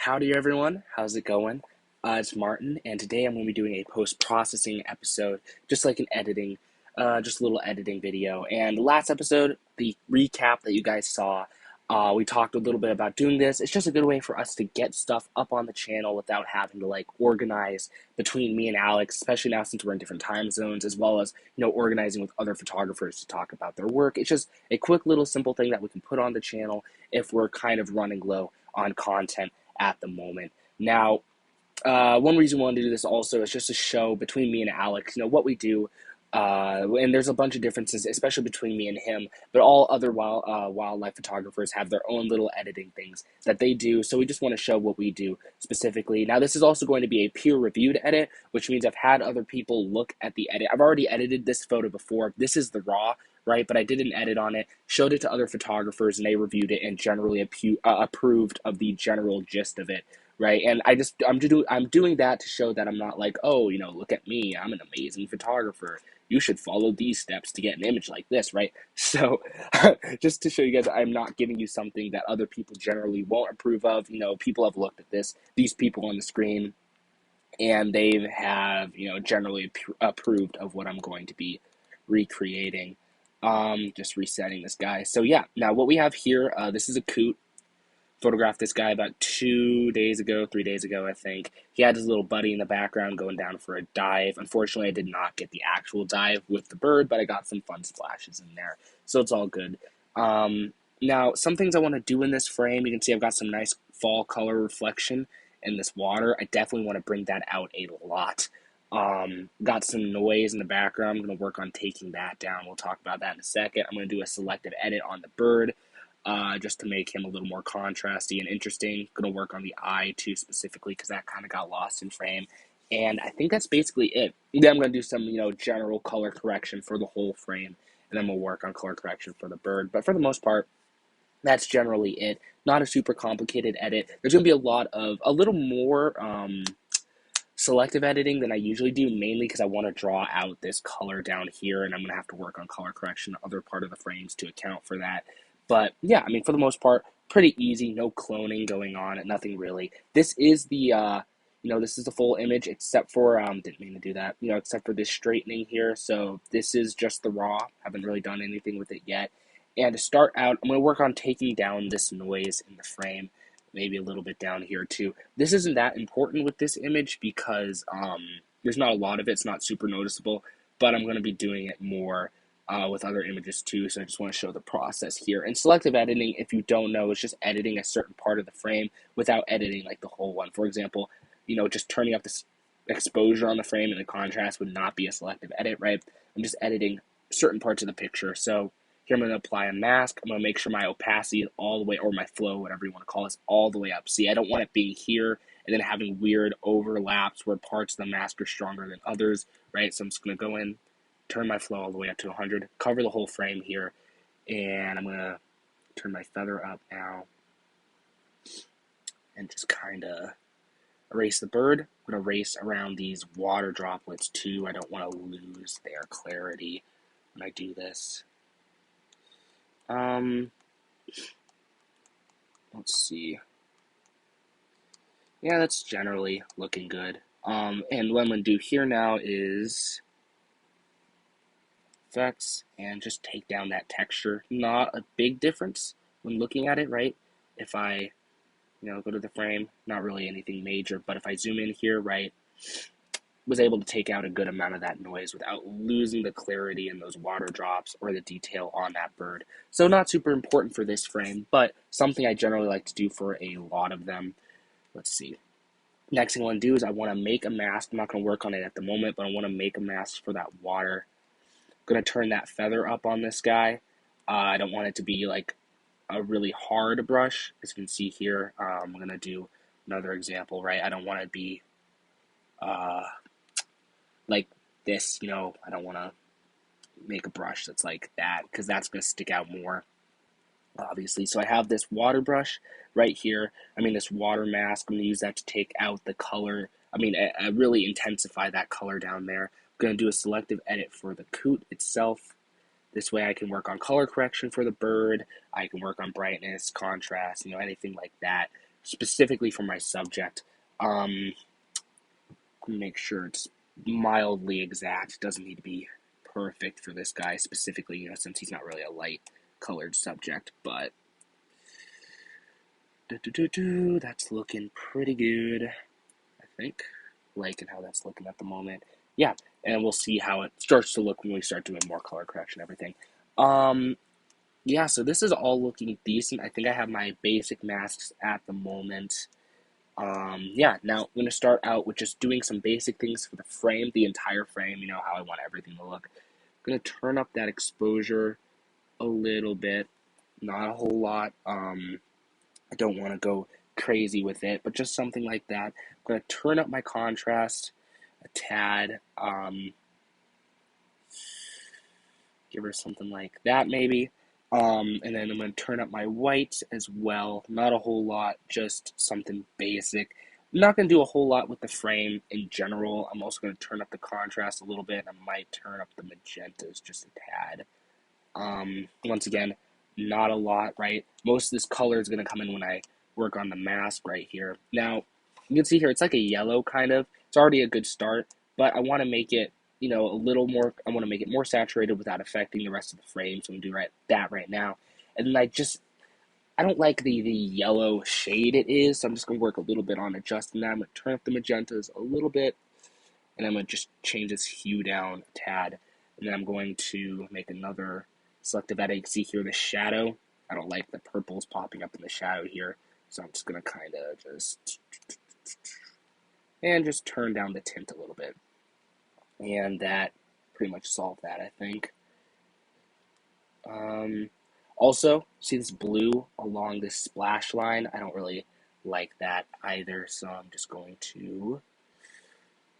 Howdy everyone, how's it going? It's Martin, and today I'm going to be doing a post-processing episode, just like an editing, just a little editing video. And the last episode, the recap that you guys saw, we talked a little bit about doing this. It's just a good way for us to get stuff up on the channel without having to organize between me and Alex, especially now since we're in different time zones, as well as organizing with other photographers to talk about their work. It's just a quick little simple thing that we can put on the channel if we're kind of running low on content at the moment. Now, one reason we wanted to do this also is just to show between me and Alex, what we do. And there's a bunch of differences, especially between me and him, but all other wildlife photographers have their own little editing things that they do. So we just want to show what we do specifically. Now, this is also going to be a peer-reviewed edit, which means I've had other people look at the edit. I've already edited this photo before. This is the raw, right? But I did an edit on it, showed it to other photographers, and they reviewed it and generally approved of the general gist of it. Right, and I'm doing that to show that I'm not like, oh, look at me, I'm an amazing photographer. You should follow these steps to get an image like this, right? So, just to show you guys, I'm not giving you something that other people generally won't approve of. People have looked at these people on the screen, and they have, generally approved of what I'm going to be recreating. Just resetting this guy. So yeah, now what we have here, this is a Coot. Photographed this guy about 3 days ago, I think. He had his little buddy in the background going down for a dive. Unfortunately, I did not get the actual dive with the bird, but I got some fun splashes in there, so it's all good. Now, some things I want to do in this frame, you can see I've got some nice fall color reflection in this water. I definitely want to bring that out a lot. Got some noise in the background. I'm going to work on taking that down. We'll talk about that in a second. I'm going to do a selective edit on the bird. Just to make him a little more contrasty and interesting. Going to work on the eye too specifically because that kind of got lost in frame. And I think that's basically it. Then I'm going to do some, general color correction for the whole frame. And then we'll work on color correction for the bird. But for the most part, that's generally it. Not a super complicated edit. There's going to be a little more selective editing than I usually do, mainly because I want to draw out this color down here. And I'm going to have to work on color correction, other part of the frames to account for that. But yeah, for the most part, pretty easy, no cloning going on, nothing really. This is the, this is the full image, except for, didn't mean to do that, except for this straightening here. So this is just the raw, haven't really done anything with it yet. And to start out, I'm going to work on taking down this noise in the frame, maybe a little bit down here too. This isn't that important with this image because there's not a lot of it, it's not super noticeable, but I'm going to be doing it more with other images too, so I just want to show the process here. And selective editing, if you don't know, is just editing a certain part of the frame without editing like the whole one. For example, just turning up this exposure on the frame and the contrast would not be a selective edit, right? I'm just editing certain parts of the picture. So here I'm going to apply a mask. I'm going to make sure my opacity is all the way, or my flow, whatever you want to call it, all the way up. See, I don't want it being here and then having weird overlaps where parts of the mask are stronger than others, right? So I'm just going to go in, turn my flow all the way up to 100, cover the whole frame here, and I'm going to turn my feather up now and just kind of erase the bird. I'm going to erase around these water droplets too. I don't want to lose their clarity when I do this. Let's see. Yeah, that's generally looking good. And what I'm going to do here now is effects and just take down that texture. Not a big difference when looking at it, right? If I, go to the frame, not really anything major, but if I zoom in here, right, was able to take out a good amount of that noise without losing the clarity in those water drops or the detail on that bird. So not super important for this frame, but something I generally like to do for a lot of them. Let's see. Next thing I want to do is I want to make a mask. I'm not going to work on it at the moment, but I want to make a mask for that water. I'm going to turn that feather up on this guy. I don't want it to be like a really hard brush. As you can see here, I'm going to do another example, right? I don't want to be like this, I don't want to make a brush that's like that because that's going to stick out more, obviously. So I have this water brush right here. This water mask. I'm going to use that to take out the color. I really intensify that color down there. I'm going to do a selective edit for the Coot itself. This way I can work on color correction for the bird. I can work on brightness, contrast, anything like that. specifically for my subject. Make sure it's mildly exact. It doesn't need to be perfect for this guy specifically, since he's not really a light colored subject, but that's looking pretty good, I think. Liking how that's looking at the moment. Yeah, and we'll see how it starts to look when we start doing more color correction and everything. Yeah, so this is all looking decent. I think I have my basic masks at the moment. Yeah, now I'm going to start out with just doing some basic things for the frame, the entire frame, how I want everything to look. I'm going to turn up that exposure a little bit, not a whole lot. I don't want to go crazy with it, but just something like that. I'm going to turn up my contrast a tad, give her something like that maybe. And then I'm going to turn up my white as well. Not a whole lot, just something basic. I'm not going to do a whole lot with the frame in general. I'm also going to turn up the contrast a little bit. I might turn up the magentas just a tad. Once again, not a lot, right? Most of this color is going to come in when I work on the mask right here. Now, you can see here, it's like a yellow kind of. It's already a good start, but I want to make it, a little more, I want to make it more saturated without affecting the rest of the frame, so I'm going to do that right now. And then I don't like the yellow shade it is, so I'm just going to work a little bit on adjusting that. I'm going to turn up the magentas a little bit, and I'm going to just change its hue down a tad. And then I'm going to make another selective edit. See here the shadow. I don't like the purples popping up in the shadow here, so I'm just going to kind of just turn down the tint a little bit. And that pretty much solved that, I think. Also, see this blue along this splash line? I don't really like that either, so I'm just going to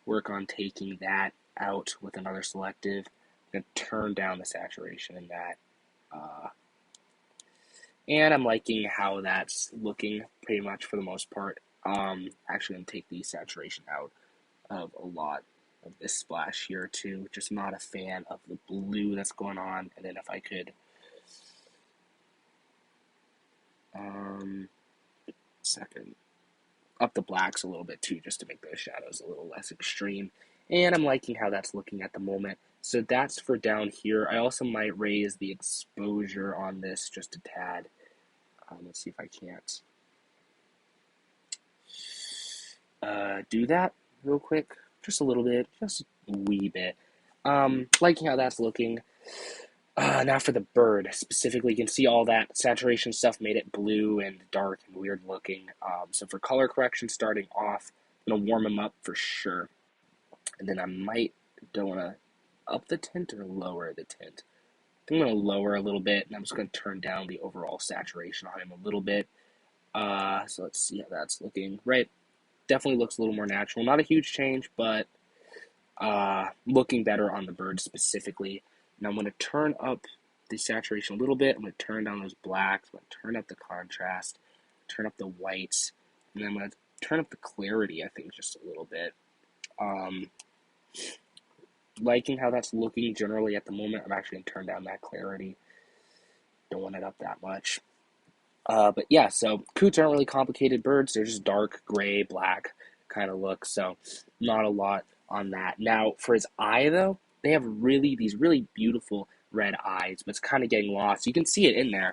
work on taking that out with another selective. I'm going to turn down the saturation in that. And I'm liking how that's looking pretty much for the most part. Actually, I'm going to take the saturation out of a lot of this splash here too. Just not a fan of the blue that's going on. And then if I could up the blacks a little bit too, just to make those shadows a little less extreme. And I'm liking how that's looking at the moment. So that's for down here. I also might raise the exposure on this just a tad. Let's see if I can't do that real quick. Just a little bit, just a wee bit. Liking how that's looking. Now for the bird, specifically, you can see all that saturation stuff made it blue and dark and weird looking. So for color correction starting off, I'm going to warm them up for sure. And then I don't want to up the tint or lower the tint. I think I'm going to lower a little bit, and I'm just going to turn down the overall saturation on him a little bit. So let's see how that's looking. Right, definitely looks a little more natural. Not a huge change, but looking better on the bird specifically. Now I'm going to turn up the saturation a little bit. I'm going to turn down those blacks. I'm going to turn up the contrast, turn up the whites, and then I'm going to turn up the clarity, I think, just a little bit. Liking how that's looking generally at the moment. I'm actually going to turn down that clarity. Don't want it up that much. But yeah, so coots aren't really complicated birds. They're just dark, gray, black kind of look. So not a lot on that. Now for his eye though, they have these really beautiful red eyes, but it's kind of getting lost. You can see it in there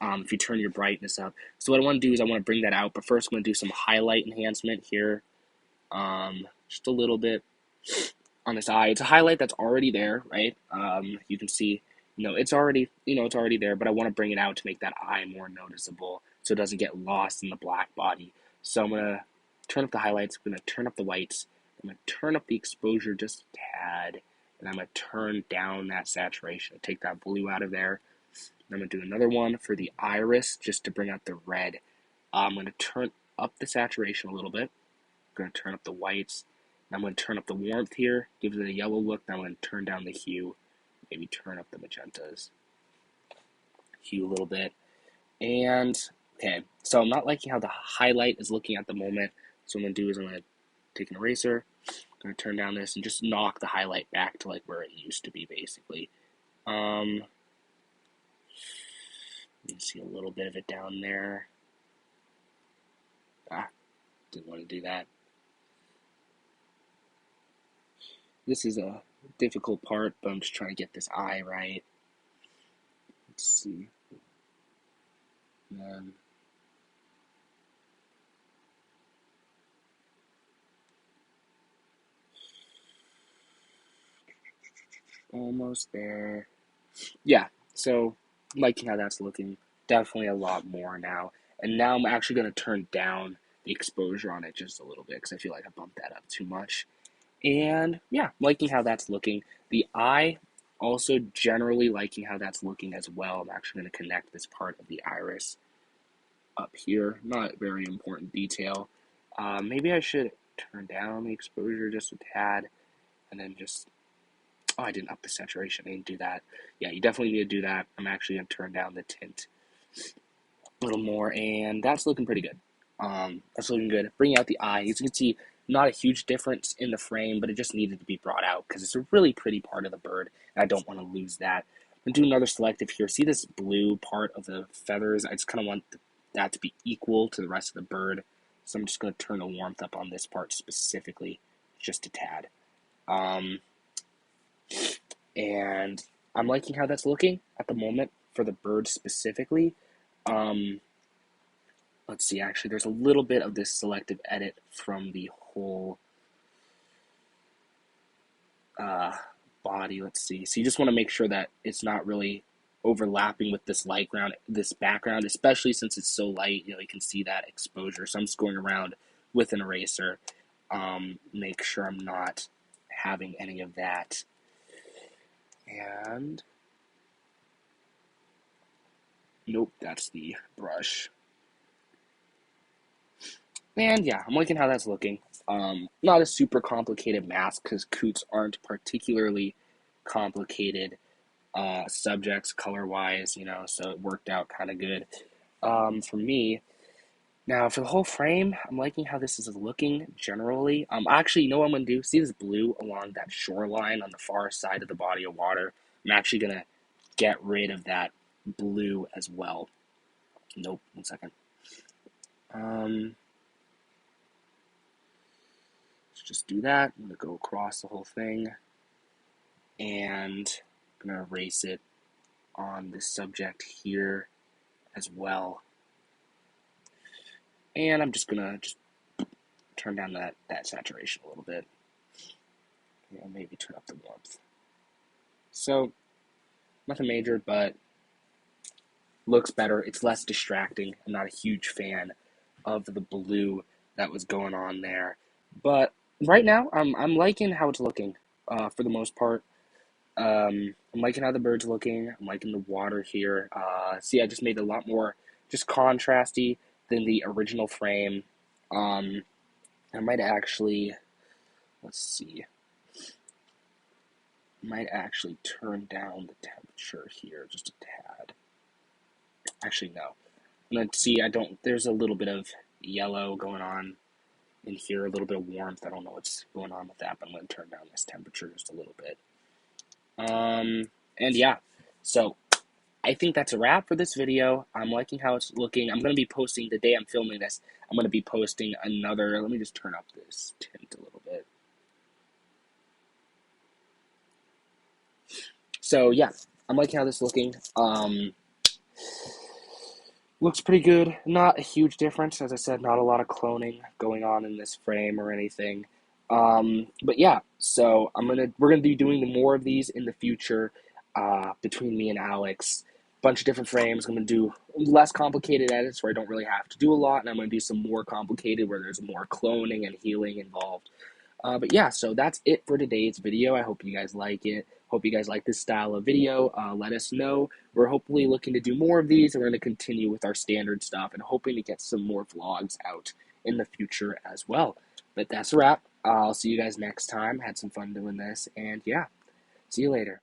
if you turn your brightness up. So what I want to do is I want to bring that out, but first I'm going to do some highlight enhancement here. Just a little bit on this eye. It's a highlight that's already there, right? You can see, it's already there, but I want to bring it out to make that eye more noticeable so it doesn't get lost in the black body. So I'm going to turn up the highlights, I'm going to turn up the whites, I'm going to turn up the exposure just a tad, and I'm going to turn down that saturation, take that blue out of there. I'm going to do another one for the iris just to bring out the red. I'm going to turn up the saturation a little bit. I'm going to turn up the whites. I'm going to turn up the warmth here, gives it a yellow look. Now I'm going to turn down the hue, maybe turn up the magentas, hue a little bit. And, okay, so I'm not liking how the highlight is looking at the moment. So what I'm going to do is I'm going to take an eraser, I'm going to turn down this and just knock the highlight back to like where it used to be, basically. You can see a little bit of it down there. Ah, didn't want to do that. This is a difficult part, but I'm just trying to get this eye right. Let's see. Um, almost there. Yeah, so I'm liking how that's looking. Definitely a lot more now. And now I'm actually going to turn down the exposure on it just a little bit because I feel like I bumped that up too much. And yeah, I'm liking how that's looking. The eye, also generally liking how that's looking as well. I'm actually going to connect this part of the iris up here. Not a very important detail. Maybe I should turn down the exposure just a tad and then just, oh, I didn't up the saturation. I didn't do that. Yeah, you definitely need to do that. I'm actually going to turn down the tint a little more, and that's looking pretty good. That's looking good. Bringing out the eye. As you can see, not a huge difference in the frame, but it just needed to be brought out because it's a really pretty part of the bird, and I don't want to lose that. I'm going to do another selective here. See this blue part of the feathers? I just kind of want that to be equal to the rest of the bird, so I'm just going to turn the warmth up on this part specifically, just a tad. Um, and I'm liking how that's looking at the moment for the bird specifically. Um, let's see, actually, there's a little bit of this selective edit from the whole uh, body. Let's see. So you just want to make sure that it's not really overlapping with this light ground, this background, especially since it's so light. You know, you can see that exposure. So I'm just going around with an eraser, make sure I'm not having any of that. And nope, that's the brush. And yeah, I'm liking how that's looking. Not a super complicated mask because Coots aren't particularly complicated subjects color-wise, you know, so it worked out kind of good for me. Now, for the whole frame, I'm liking how this is looking generally. Actually, you know what I'm going to do? See this blue along that shoreline on the far side of the body of water? I'm actually going to get rid of that blue as well. Nope, 1 second. Let's just do that. I'm going to go across the whole thing, and I'm going to erase it on the subject here as well. And I'm just going to just turn down that saturation a little bit. You know, maybe turn up the warmth. So, nothing major, but looks better. It's less distracting. I'm not a huge fan of the blue that was going on there. But right now, I'm liking how it's looking for the most part. I'm liking how the bird's looking. I'm liking the water here. See, I just made it a lot more just contrasty than the original frame. I might actually, let's see, might actually turn down the temperature here just a tad. Actually, no. Let's see, there's a little bit of yellow going on in here, a little bit of warmth. I don't know what's going on with that, but I'm going to turn down this temperature just a little bit. And yeah, so I think that's a wrap for this video. I'm liking how it's looking. I'm going to be posting, the day I'm filming this, I'm going to be posting another, let me just turn up this tint a little bit. So yeah, I'm liking how this is looking. Looks pretty good. Not a huge difference. As I said, not a lot of cloning going on in this frame or anything. But yeah, so we're gonna be doing more of these in the future between me and Alex. Bunch of different frames. I'm gonna do less complicated edits where I don't really have to do a lot, and I'm gonna do some more complicated where there's more cloning and healing involved. But yeah, so that's it for today's video. I hope you guys like it. Hope you guys like this style of video. Let us know. We're hopefully looking to do more of these, and we're going to continue with our standard stuff and hoping to get some more vlogs out in the future as well. But that's a wrap. I'll see you guys next time. Had some fun doing this, and yeah, see you later.